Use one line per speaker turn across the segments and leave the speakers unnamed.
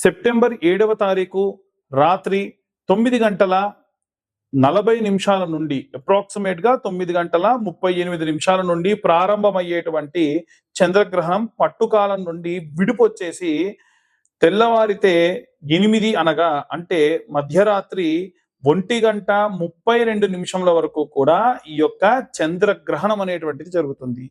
September 7వ తారీఖు రాత్రి 9:40 నుండి అప్రాక్సిమేట్ గా 9:38 నుండి ప్రారంభమయ్యేటువంటి చంద్రగ్రహణం పట్టుకాలం నుండి విడిపొచ్చేసి తెల్లవారితే 8 అనగా అంటే మధ్యరాత్రి 1:32 వరకు కూడా ఈ యొక్క చంద్రగ్రహణం అనేటువంటిది జరుగుతుంది.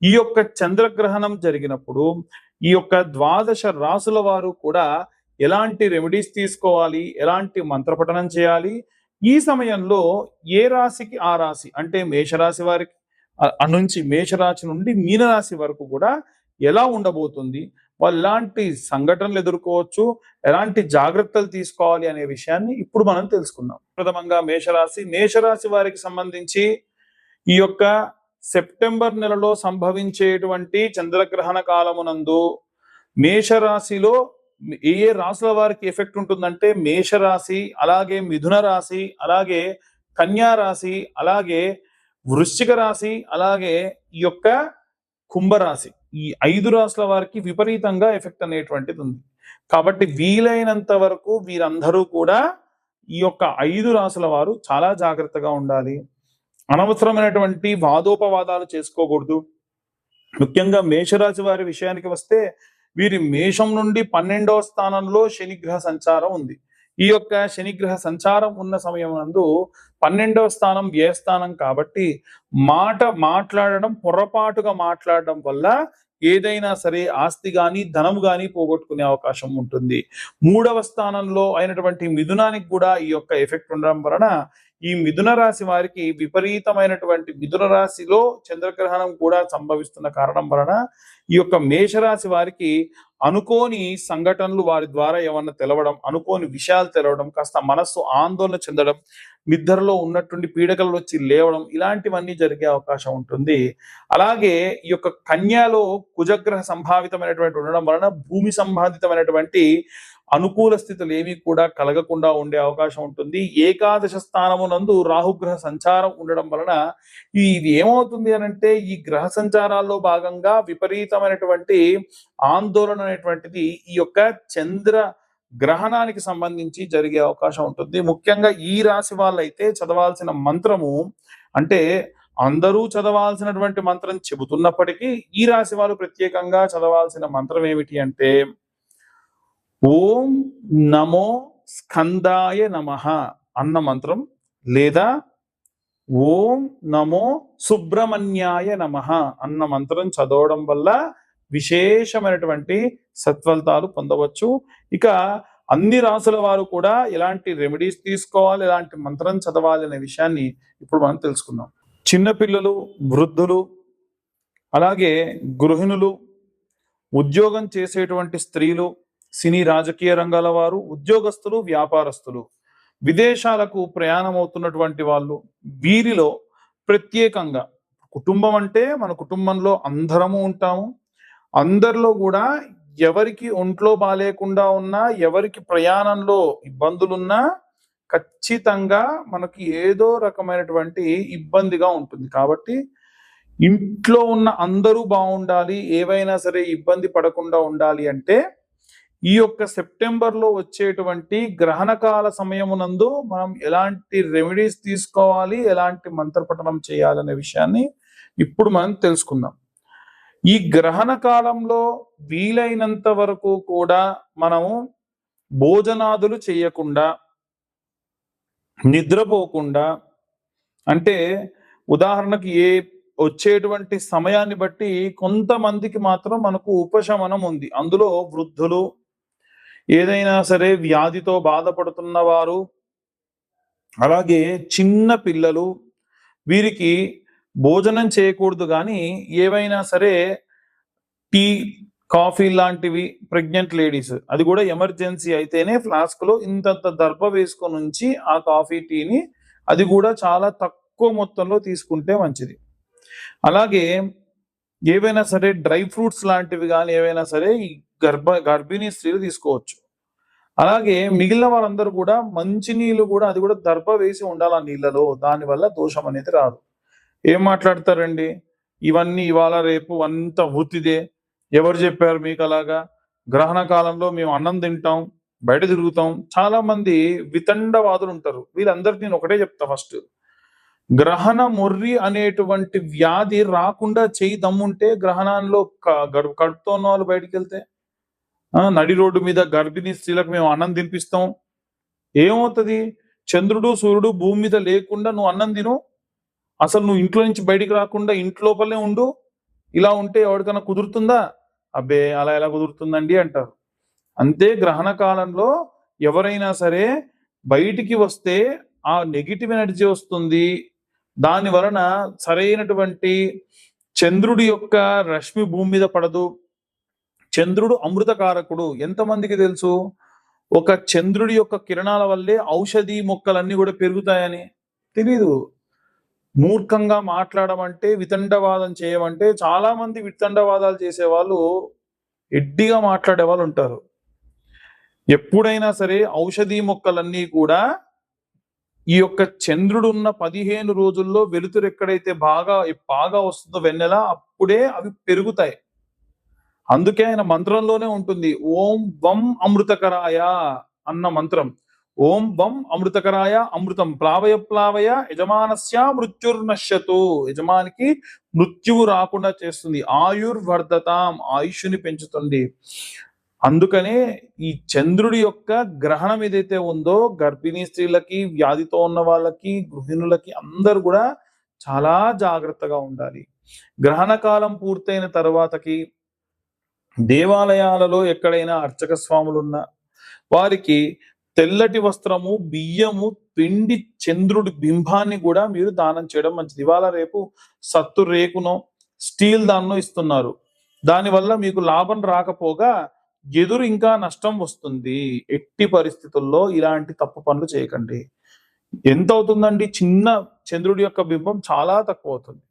ఈ యొక్క చంద్రగ్రహణం జరిగినప్పుడు ఈ యొక్క ద్వాదశ రాసుల వారు కూడా ఎలాంటి రెమెడీస్ తీసుకోవాలి, ఎలాంటి మంత్రపఠనం చేయాలి, ఈ సమయంలో ఏ రాశికి ఆ రాశి అంటే మేషరాశి వారికి నుంచి మేషరాశి నుండి మీనరాశి వరకు కూడా ఎలా ఉండబోతుంది, వాళ్ళు ఎలాంటి సంఘటనలు ఎదుర్కోవచ్చు, ఎలాంటి జాగ్రత్తలు తీసుకోవాలి అనే విషయాన్ని ఇప్పుడు మనం తెలుసుకుందాం. ప్రథమంగా మేషరాశి వారికి సంబంధించి ఈ యొక్క సెప్టెంబర్ నెలలో సంభవించేటువంటి చంద్రగ్రహణ కాలమునందు మేషరాశిలో ఏ రాశుల వారికి ఎఫెక్ట్ ఉంటుందంటే మేషరాశి, అలాగే మిథున రాశి, అలాగే కన్యా రాశి, అలాగే వృశ్చిక రాశి, అలాగే ఈ యొక్క కుంభరాశి, ఈ 5 రాశుల వారికి విపరీతంగా ఎఫెక్ట్ అనేటువంటిది ఉంది. కాబట్టి వీలైనంత వరకు వీరందరూ కూడా ఈ యొక్క 5 రాశుల వారు చాలా జాగ్రత్తగా ఉండాలి. అనవసరమైనటువంటి వాదోపవాదాలు చేసుకోకూడదు. ముఖ్యంగా మేషరాశి వారి విషయానికి వస్తే వీరి మేషం నుండి 12వ స్థానంలో శనిగ్రహ సంచారం ఉంది. ఈ యొక్క శనిగ్రహ సంచారం ఉన్న సమయం నందు 12వ స్థానం వ్యయస్థానం కాబట్టి పొరపాటుగా మాట్లాడడం వల్ల ఏదైనా సరే ఆస్తి గాని ధనం గాని పోగొట్టుకునే అవకాశం ఉంటుంది. 3వ స్థానంలో అయినటువంటి మిథునానికి కూడా ఈ యొక్క ఎఫెక్ట్ ఉండడం వలన ఈ మిథున రాశి వారికి విపరీతమైనటువంటి మిథున రాశిలో చంద్రగ్రహణం కూడా సంభవిస్తున్న కారణం వలన ఈ యొక్క మేషరాశి వారికి అనుకోని సంఘటనలు వారి ద్వారా ఏమన్నా తెలవడం, అనుకోని విషయాలు తెలవడం, కాస్త మనస్సు ఆందోళన చెందడం, నిద్రలో ఉన్నటువంటి పీడకలు వచ్చి లేవడం, ఇలాంటివన్నీ జరిగే అవకాశం ఉంటుంది. అలాగే ఈ యొక్క కన్యాలో కుజగ్రహ సంభావితమైనటువంటి ఉండడం వలన భూమి సంబంధితమైనటువంటి అనుకూల స్థితులు ఏవి కూడా కలగకుండా ఉండే అవకాశం ఉంటుంది. ఏకాదశ స్థానమునందు రాహుగ్రహ సంచారం ఉండడం వలన ఇది ఏమవుతుంది అనంటే ఈ గ్రహ సంచారాల్లో భాగంగా విపరీతమైనటువంటి ఆందోళన అనేటువంటిది ఈ యొక్క చంద్ర గ్రహణానికి సంబంధించి జరిగే అవకాశం ఉంటుంది. ముఖ్యంగా ఈ రాశి వాళ్ళైతే చదవాల్సిన మంత్రము అంటే అందరూ చదవాల్సినటువంటి మంత్రం చెబుతున్నప్పటికీ ఈ రాశి వాళ్ళు ప్రత్యేకంగా చదవాల్సిన మంత్రం ఏమిటి అంటే ఓం నమో స్కందాయ నమః అన్న మంత్రం, లేదా ఓం నమో సుబ్రహ్మణ్యాయ నమః అన్న మంత్రం చదవడం వల్ల విశేషమైనటువంటి సత్ఫలితాలు పొందవచ్చు. ఇక అన్ని రాసుల వారు కూడా ఎలాంటి రెమెడీస్ తీసుకోవాలి, ఎలాంటి మంత్రం చదవాలి అనే విషయాన్ని ఇప్పుడు మనం తెలుసుకుందాం. చిన్నపిల్లలు, వృద్ధులు, అలాగే గృహిణులు, ఉద్యోగం చేసేటువంటి స్త్రీలు, సినీ రాజకీయ రంగాల వారు, ఉద్యోగస్తులు, వ్యాపారస్తులు, విదేశాలకు ప్రయాణం అవుతున్నటువంటి వాళ్ళు, వీరిలో ప్రత్యేకంగా కుటుంబం అంటే మన కుటుంబంలో అందరము ఉంటాము. అందరిలో కూడా ఎవరికి ఒంట్లో బాలేకుండా ఉన్నా, ఎవరికి ప్రయాణంలో ఇబ్బందులున్నా ఖచ్చితంగా మనకి ఏదో రకమైనటువంటి ఇబ్బందిగా ఉంటుంది. కాబట్టి ఇంట్లో ఉన్న అందరూ బాగుండాలి, ఏవైనా సరే ఇబ్బంది పడకుండా ఉండాలి అంటే ఈ యొక్క సెప్టెంబర్లో వచ్చేటువంటి గ్రహణకాల సమయమునందు మనం ఎలాంటి రెమెడీస్ తీసుకోవాలి, ఎలాంటి మంత్రపఠనం చేయాలనే విషయాన్ని ఇప్పుడు మనం తెలుసుకుందాం. ఈ గ్రహణ కాలంలో వీలైనంత వరకు కూడా మనము భోజనాదులు చేయకుండా, నిద్రపోకుండా, అంటే ఉదాహరణకి వచ్చేటువంటి సమయాన్ని బట్టి కొంతమందికి మాత్రం మనకు ఉపశమనం ఉంది. అందులో వృద్ధులు, ఏదైనా సరే వ్యాధితో బాధపడుతున్న వారు, అలాగే చిన్న పిల్లలు, వీరికి భోజనం చేయకూడదు. కానీ ఏవైనా సరే టీ, కాఫీ లాంటివి, ప్రెగ్నెంట్ లేడీస్, అది కూడా ఎమర్జెన్సీ అయితేనే ఫ్లాస్క్లో ఇంతంత దర్భ వేసుకొని ఉంచి ఆ కాఫీ, టీని అది కూడా చాలా తక్కువ మొత్తంలో తీసుకుంటే మంచిది. అలాగే ఏవైనా సరే డ్రై ఫ్రూట్స్ లాంటివి కానీ ఏవైనా సరే ఈ గర్భిణీ స్త్రీలు తీసుకోవచ్చు. అలాగే మిగిలిన వాళ్ళందరూ కూడా మంచినీళ్ళు కూడా అది కూడా దర్భ వేసి ఉండాలి ఆ నీళ్ళలో, దానివల్ల దోషం అనేది రాదు. ఏం మాట్లాడతారండి, ఇవన్నీ ఇవాళ రేపు అంత ఉత్తిదే, ఎవరు చెప్పారు మీకు అలాగా? గ్రహణ కాలంలో మేము అన్నం తింటాం, బయట తిరుగుతాం. చాలా మంది వితండవాదులు ఉంటారు. వీళ్ళందరికీ నేను ఒకటే చెప్తా ఫస్ట్. గ్రహణ మొర్రి అనేటువంటి వ్యాధి రాకుండా చేయి దమ్ముంటే గ్రహణంలో కడుపుతో ఉన్న వాళ్ళు బయటికి వెళ్తే నడి రోడ్డు మీద గర్భిణీ స్త్రీలకు మేము అన్నం తినిపిస్తాం. ఏమవుతుంది? చంద్రుడు సూర్యుడు భూమి మీద లేకుండా నువ్వు అన్నం తిను, అసలు నువ్వు ఇంట్లో నుంచి బయటికి రాకుండా ఇంట్లోపలనే ఉండు, ఇలా ఉంటే ఎవరికైనా కుదురుతుందా? అబ్బే అలా ఎలా కుదురుతుందండి అంటారు. అంతే గ్రహణ కాలంలో ఎవరైనా సరే బయటికి వస్తే ఆ నెగిటివ్ ఎనర్జీ వస్తుంది. దాని వలన సరైనటువంటి చంద్రుడి యొక్క రశ్మి భూమి మీద పడదు. చంద్రుడు అమృతకారకుడు. ఎంతమందికి తెలుసు? ఒక చంద్రుడి యొక్క కిరణాల వల్లే ఔషధి మొక్కలన్నీ కూడా పెరుగుతాయని తెలీదు. మూర్ఖంగా మాట్లాడమంటే, వితండవాదం చేయమంటే, చాలా మంది వితండవాదాలు చేసేవాళ్ళు ఎడ్డిగా మాట్లాడే వాళ్ళు ఉంటారు. ఎప్పుడైనా సరే ఔషధి మొక్కలన్నీ కూడా ఈ యొక్క చంద్రుడు ఉన్న 15 రోజుల్లో వెలుతురు ఎక్కడైతే బాగా వస్తుందో వెన్నెల, అప్పుడే అవి పెరుగుతాయి. అందుకే ఆయన మంత్రంలోనే ఉంటుంది, ఓం వం అమృతకరాయ అన్న మంత్రం. ఓం వం అమృతకరాయ అమృతం ప్లావయ ప్లావయ యజమానస్య మృత్యుర్నశ్యతు. యజమానికి మృత్యువు రాకుండా చేస్తుంది. ఆయుర్వర్ధతాం, ఆయుష్ని పెంచుతుంది. అందుకనే ఈ చంద్రుడి యొక్క గ్రహణం ఏదైతే ఉందో గర్భిణీ స్త్రీలకి, వ్యాధితో ఉన్న వాళ్ళకి, గృహిణులకి అందరూ కూడా చాలా జాగ్రత్తగా ఉండాలి. గ్రహణ కాలం పూర్తయిన తర్వాతకి దేవాలయాలలో ఎక్కడైనా అర్చక స్వాములున్నా వారికి తెల్లటి వస్త్రము, బియ్యము, పిండి చంద్రుడి బింబాన్ని కూడా మీరు దానం చేయడం మంచిది. ఇవాళ రేపు సత్తు రేకునో స్టీల్ దాన్నో ఇస్తున్నారు. దానివల్ల మీకు లాభం రాకపోగా ఎదురు ఇంకా నష్టం వస్తుంది. ఎట్టి పరిస్థితుల్లో ఇలాంటి తప్పు పనులు చేయకండి. ఎంత అవుతుందండి? చిన్న చంద్రుడి యొక్క బింబం చాలా తక్కువ అవుతుంది.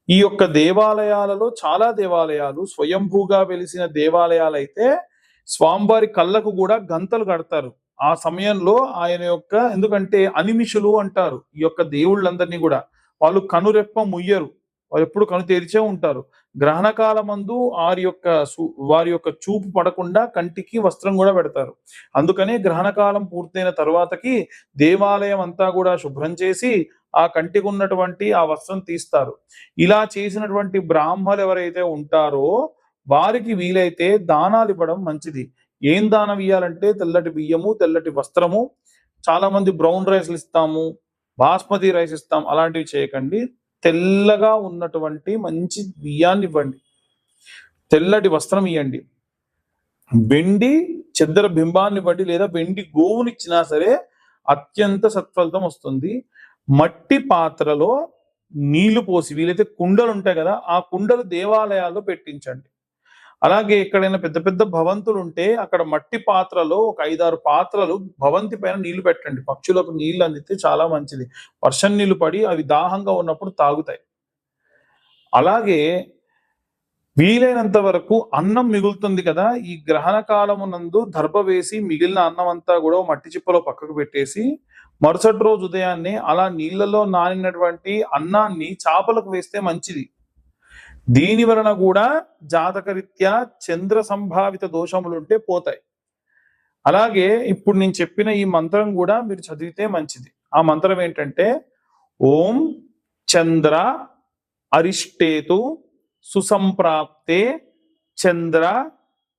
ఈ యొక్క దేవాలయాలలో చాలా దేవాలయాలు స్వయంభూగా వెలిసిన దేవాలయాలు అయితే స్వామివారి కళ్ళకు కూడా గంతలు కడతారు. ఆ సమయంలో ఆయన యొక్క, ఎందుకంటే అనిమిషులు అంటారు ఈ యొక్క దేవుళ్ళందరినీ కూడా, వాళ్ళు కనురెప్ప ముయ్యరు, వాళ్ళు ఎప్పుడు కను తెరిచే ఉంటారు. గ్రహణ కాలమందు వారి యొక్క చూపు పడకుండా కంటికి వస్త్రం కూడా పెడతారు. అందుకనే గ్రహణ కాలం పూర్తయిన తర్వాతకి దేవాలయం అంతా కూడా శుభ్రం చేసి ఆ కంటికి ఉన్నటువంటి ఆ వస్త్రం తీస్తారు. ఇలా చేసినటువంటి బ్రాహ్మలు ఎవరైతే ఉంటారో వారికి వీలైతే దానాలు ఇవ్వడం మంచిది. ఏం దానం ఇవ్వాలంటే తెల్లటి బియ్యము, తెల్లటి వస్త్రము. చాలా మంది బ్రౌన్ రైస్లు ఇస్తాము, బాస్మతి రైస్ ఇస్తాం, అలాంటివి చేయకండి. తెల్లగా ఉన్నటువంటి మంచి బియ్యాన్ని ఇవ్వండి, తెల్లటి వస్త్రం ఇవ్వండి, వెండి చంద్ర బింబాన్ని ఇవ్వండి, లేదా వెండి గోవునిచ్చినా సరే అత్యంత సత్ఫలితం వస్తుంది. మట్టి పాత్రలో నీళ్లు పోసి, వీలైతే కుండలు ఉంటాయి కదా, ఆ కుండలు దేవాలయాల్లో పెట్టించండి. అలాగే ఎక్కడైనా పెద్ద పెద్ద భవంతులు ఉంటే అక్కడ మట్టి పాత్రలో ఒక 5-6 పాత్రలు భవంతి పైన నీళ్లు పెట్టండి. పక్షులకు నీళ్లు అందితే చాలా మంచిది. వర్షం నీళ్లు పడి అవి దాహంగా ఉన్నప్పుడు తాగుతాయి. అలాగే వీలైనంత వరకు అన్నం మిగులుతుంది కదా, ఈ గ్రహణ కాలమునందు దర్భ వేసి మిగిలిన అన్నం అంతా కూడా మట్టి చిప్పలో పక్కకు పెట్టేసి మరుసటి రోజు ఉదయాన్నే అలా నీళ్లలో నానినటువంటి అన్నాన్ని చేపలకు వేస్తే మంచిది. దీని వలన కూడా జాతకరీత్యా చంద్ర సంభావిత దోషములుంటే పోతాయి. అలాగే ఇప్పుడు నేను చెప్పిన ఈ మంత్రం కూడా మీరు చదివితే మంచిది. ఆ మంత్రం ఏంటంటే, ఓం చంద్ర అరిష్టేతు సుసంప్రాప్తే చంద్ర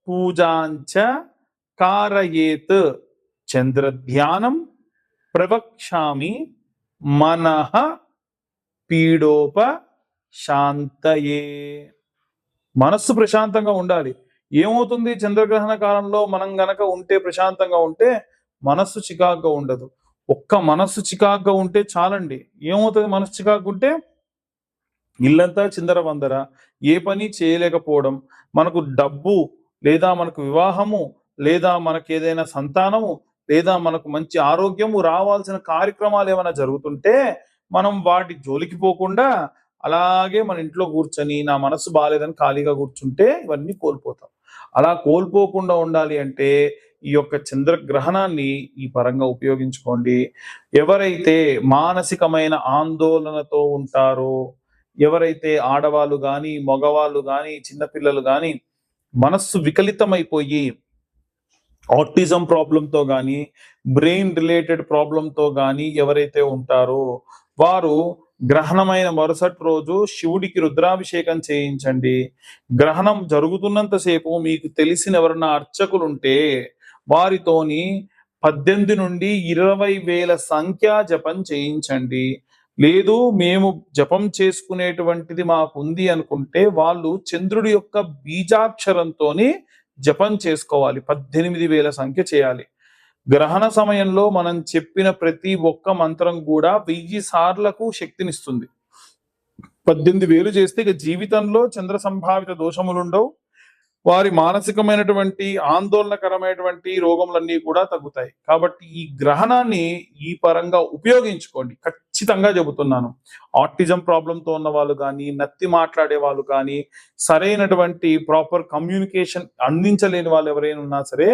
పూజాంచ కారయేత్ చంద్ర ధ్యానం ప్రవక్ష్యామి మనః పీడోప శాంతయే. మనస్సు ప్రశాంతంగా ఉండాలి. ఏమవుతుంది? చంద్రగ్రహణ కాలంలో మనం గనక ఉంటే, ప్రశాంతంగా ఉంటే మనస్సు చికాగ్గా ఉండదు. ఒక్క మనస్సు చికాగ్గా ఉంటే చాలండి. ఏమవుతుంది మనస్సు చికాగ్గా ఉంటే? ఇల్లంతా చిందరవందర, ఏ పని చేయలేకపోవడం, మనకు డబ్బు లేదా మనకు వివాహము లేదా మనకు ఏదైనా సంతానము లేదా మనకు మంచి ఆరోగ్యము రావాల్సిన కార్యక్రమాలు ఏమైనా జరుగుతుంటే మనం వాటి జోలికి పోకుండా అలాగే మన ఇంట్లో కూర్చొని నా మనసు బాగాలేదని ఖాళీగా కూర్చుంటే ఇవన్నీ కోల్పోతాం. అలా కోల్పోకుండా ఉండాలి అంటే ఈ యొక్క చంద్రగ్రహణాన్ని ఈ పరంగా ఉపయోగించుకోండి. ఎవరైతే మానసికమైన ఆందోళనతో ఉంటారో, ఎవరైతే ఆడవాళ్ళు కానీ, మగవాళ్ళు కానీ, చిన్నపిల్లలు కానీ మనస్సు వికలితమైపోయి ఆటిజం ప్రాబ్లంతో కానీ, బ్రెయిన్ రిలేటెడ్ ప్రాబ్లంతో కానీ ఎవరైతే ఉంటారో వారు గ్రహణమైన మరుసటి రోజు శివుడికి రుద్రాభిషేకం చేయించండి. గ్రహణం జరుగుతున్నంత సేపు మీకు తెలిసిన ఎవరన్నా అర్చకులుంటే వారితోని 18,000-20,000 సంఖ్యా జపం చేయించండి. లేదు మేము జపం చేసుకునేటువంటిది మాకుంది అనుకుంటే వాళ్ళు చంద్రుడి యొక్క బీజాక్షరంతోని జపం చేసుకోవాలి. 18,000 సంఖ్య చేయాలి. గ్రహణ సమయంలో మనం చెప్పిన ప్రతి ఒక్క మంత్రం కూడా 1000 సార్లకు శక్తినిస్తుంది. 18,000 చేస్తే ఇక జీవితంలో చంద్ర సంభావిత దోషములుండవు. వారి మానసికమైనటువంటి ఆందోళనకరమైనటువంటి రోగములన్నీ కూడా తగ్గుతాయి. కాబట్టి ఈ గ్రహణాన్ని ఈ పరంగా ఉపయోగించుకోండి. ఖచ్చితంగా చెబుతున్నాను. ఆటిజం ప్రాబ్లంతో ఉన్న వాళ్ళు కానీ, నత్తి మాట్లాడే వాళ్ళు కానీ, సరైనటువంటి ప్రాపర్ కమ్యూనికేషన్ అందించలేని వాళ్ళు ఎవరైనా ఉన్నా సరే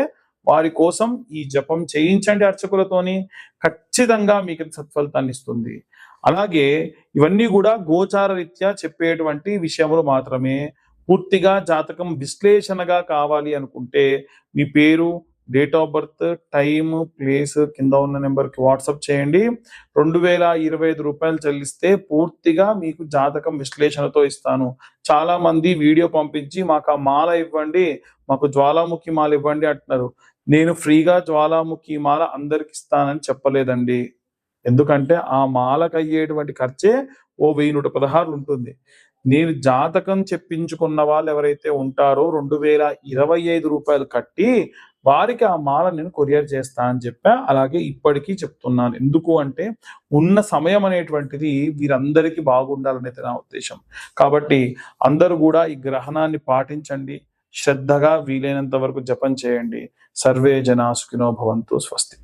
వారి కోసం ఈ జపం చేయించండి అర్చకులతోని. ఖచ్చితంగా మీకు సత్ఫలితాన్ని ఇస్తుంది. అలాగే ఇవన్నీ కూడా గోచార రీత్యా చెప్పేటువంటి విషయములు మాత్రమే. పూర్తిగా జాతకం విశ్లేషణగా కావాలి అనుకుంటే మీ పేరు, date of birth, time, place కింద ఉన్న నెంబర్కి వాట్సాప్ చేయండి. 2,025 రూపాయలు చెల్లిస్తే పూర్తిగా మీకు జాతకం విశ్లేషణతో ఇస్తాను. చాలా మంది వీడియో పంపించి మాకు ఆ మాల ఇవ్వండి, మాకు జ్వాలాముఖి మాల ఇవ్వండి అంటున్నారు. నేను ఫ్రీగా జ్వాలాముఖి మాల అందరికి ఇస్తానని చెప్పలేదండి. ఎందుకంటే ఆ మాలకు అయ్యేటువంటి ఖర్చే ఓ 1,116 ఉంటుంది. నేను జాతకం చెప్పించుకున్న వాళ్ళు ఎవరైతే ఉంటారో 2,025 రూపాయలు కట్టి వారికి ఆ మాల నేను కొరియర్ చేస్తా అని చెప్పా. అలాగే ఇప్పటికీ చెప్తున్నాను. ఎందుకు అంటే ఉన్న సమయం అనేటువంటిది వీరందరికీ బాగుండాలనేది నా ఉద్దేశం. కాబట్టి అందరూ కూడా ఈ గ్రహణాన్ని పాటించండి. శ్రద్ధగా వీలైనంత వరకు జపం చేయండి. సర్వే జనా సుఖినో భవంతు. స్వస్తి.